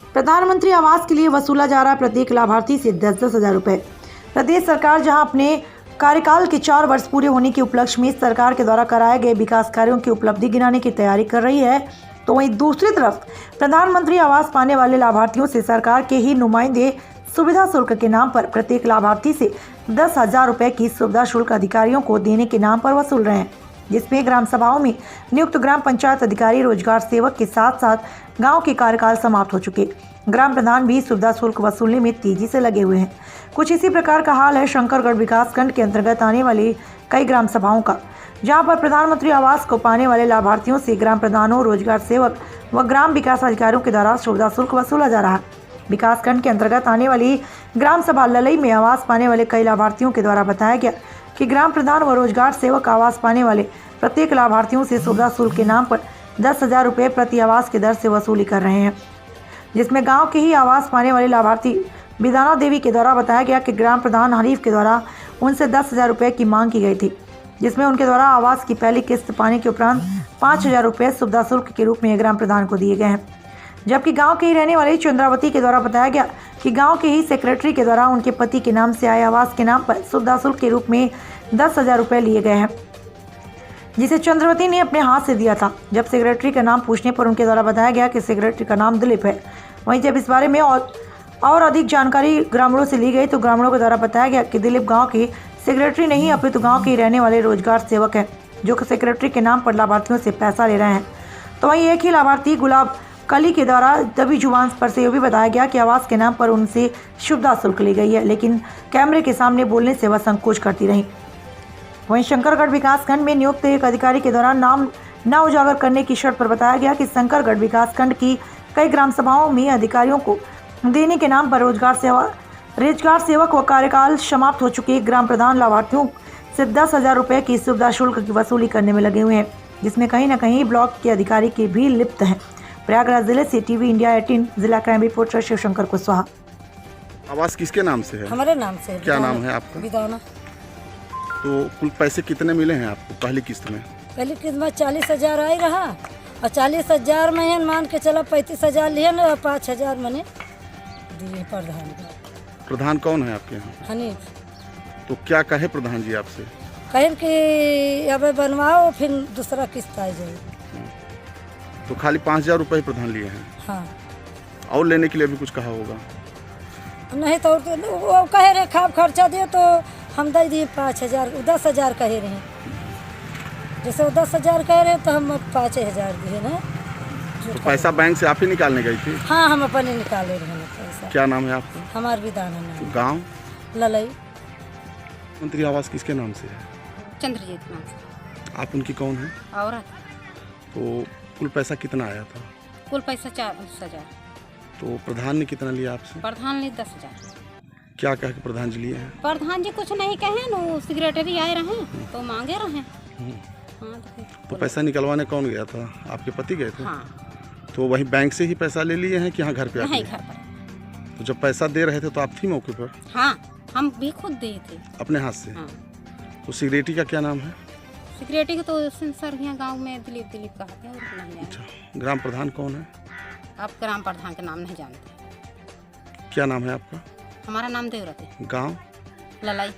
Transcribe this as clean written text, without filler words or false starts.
प्रधानमंत्री आवास के लिए वसूला जा रहा है प्रत्येक लाभार्थी से 10-10 हजार रुपए। प्रदेश सरकार जहां अपने कार्यकाल के 4 वर्ष पूरे होने के उपलक्ष्य में सरकार के द्वारा कराए गए विकास कार्यों की उपलब्धि गिनाने की तैयारी कर रही है, तो वहीं दूसरी तरफ प्रधानमंत्री आवास पाने वाले लाभार्थियों से सरकार के ही नुमाइंदे सुविधा शुल्क के नाम पर प्रत्येक लाभार्थी से 10,000 रुपए की सुविधा शुल्क अधिकारियों को देने के नाम पर वसूल रहे हैं, जिसमें ग्राम सभाओं में नियुक्त ग्राम पंचायत अधिकारी, रोजगार सेवक के साथ साथ गांव के कार्यकाल समाप्त हो चुके ग्राम प्रधान भी सुविधा शुल्क वसूलने में तेजी से लगे हुए हैं। कुछ इसी प्रकार का हाल है शंकरगढ़ विकासखंड के अंतर्गत आने वाली कई ग्राम सभाओं का, जहां पर प्रधानमंत्री आवास को पाने वाले लाभार्थियों से ग्राम प्रधानों, रोजगार सेवक व ग्राम विकास अधिकारियों के द्वारा सुविधा शुल्क वसूला जा रहा है। विकासखंड के अंतर्गत आने वाली ग्राम सभा ललई में आवास पाने वाले कई लाभार्थियों के द्वारा बताया गया कि ग्राम प्रधान व रोजगार सेवक आवास पाने वाले प्रत्येक लाभार्थियों से सुविधा शुल्क के नाम पर 10,000 रुपये प्रति आवास की दर से वसूली कर रहे हैं, जिसमें गांव के ही आवास पाने वाले लाभार्थी विधाना देवी के द्वारा बताया गया कि ग्राम प्रधान हनीफ के द्वारा उनसे 10,000 रुपये की मांग की गई थी, जिसमें उनके द्वारा आवास की पहली किस्त पाने के उपरांत 5,000 रुपये सुविधा शुल्क के रूप में ग्राम प्रधान को दिए गए हैं। जबकि गांव के ही रहने वाली चंद्रावती के द्वारा बताया गया कि गांव के ही सेक्रेटरी के द्वारा उनके पति के नाम से आए आवास के नाम पर सुविधा शुल्क के रूप में 10,000 रुपये लिए गए हैं, जिसे चंद्रावती ने अपने हाथ से दिया था। जब सेक्रेटरी का नाम पूछने पर उनके द्वारा बताया गया कि सेक्रेटरी का नाम दिलीप है। वहीं जब इस बारे में और अधिक जानकारी ग्रामीणों से ली गई तो ग्रामीणों के द्वारा बताया गया कि दिलीप गांव के सेक्रेटरी नहीं अपितु गांव के रहने वाले रोजगार सेवक हैं, जो सेक्रेटरी के नाम पर लाभार्थियों से पैसा ले रहे हैं। तो वहीं एक ही लाभार्थी गुलाब कली के द्वारा दबी जुबान पर से यह भी बताया गया कि आवास के नाम पर उनसे सुविधा शुल्क ली गई है, लेकिन कैमरे के सामने बोलने से वह संकोच करती रही। वहीं शंकरगढ़ विकासखंड में नियुक्त एक अधिकारी के द्वारा नाम न उजागर करने की शर्त पर बताया गया कि शंकरगढ़ विकासखंड की कई ग्राम सभाओं में अधिकारियों को देने के नाम पर रोजगार सेवक व कार्यकाल समाप्त हो चुके ग्राम प्रधान लाभार्थियों से 10,000 रुपये की सुविधा शुल्क की वसूली करने में लगे हुए हैं, जिसमें कहीं न कहीं ब्लॉक के अधिकारी के भी लिप्त हैं। प्रयागराज जिले से टीवी इंडिया 18 जिला क्राइम रिपोर्टर शिवशंकर कुशवाहा। आवास किसके नाम से है? हमारे नाम से। क्या नाम है आपका? विधाना। तो कुल पैसे कितने मिले हैं आपको पहली किस्त में? पहली किस्त में 40,000 आई रहा और 40,000 में मान के चला 35,000 लिए ना, 5,000 मैंने दिए प्रधान को। प्रधान कौन है आपके यहाँ? हनीफ। तो क्या कहे प्रधान जी आपसे? कहें कि अब बनवाओ फिर दूसरा किस्त आ जाए। तो खाली 5,000 रुपये प्रधान लिए हैं? हाँ। और लेने के लिए भी कुछ कहा होगा? नहीं तो वो कहे रहे खाब खर्चा दिए तो हम दे दिए 5,000, 10,000 कहे रहे। जैसे वो 10,000 कह रहे तो हम 5,000 दिए ना। तो पैसा बैंक से आप ही निकालने गई थी? हाँ, हम अपने निकाले रहे पैसा। क्या नाम है आपका? हमार विधाना नाम। गाँव? ललई। मंत्री आवास किसके नाम से है? चंद्रजीत नाम से। आप उनकी कौन है? औरत। तो कुल पैसा कितना आया था? कुल पैसा 40,000। तो प्रधान ने कितना लिया आपसे? प्रधान ने 10,000। क्या कह के प्रधान जी लिए हैं? प्रधान जी कुछ नहीं कहे न, सेक्रेटरी आए रहे तो मांगे रहे। हाँ, तो पैसा निकलवाने कौन गया था? आपके पति गए थे? हाँ। तो वही बैंक से ही पैसा ले लिए हैं कि यहाँ घर पे आके? नहीं, घर पर। तो जब पैसा दे रहे थे तो आप थी मौके पर? हाँ, हम भी खुद दिए थे अपने हाथ से? हाँ। तो सेक्रेटरी का क्या नाम है? सेक्रेटरी को तो सर यहाँ गाँव में दिलीप कहते हैं। अच्छा, ग्राम प्रधान कौन है? आप ग्राम प्रधान के नाम नहीं जानते? क्या नाम है आपका? हमारा नाम देवरत है। गाँव? ललाई।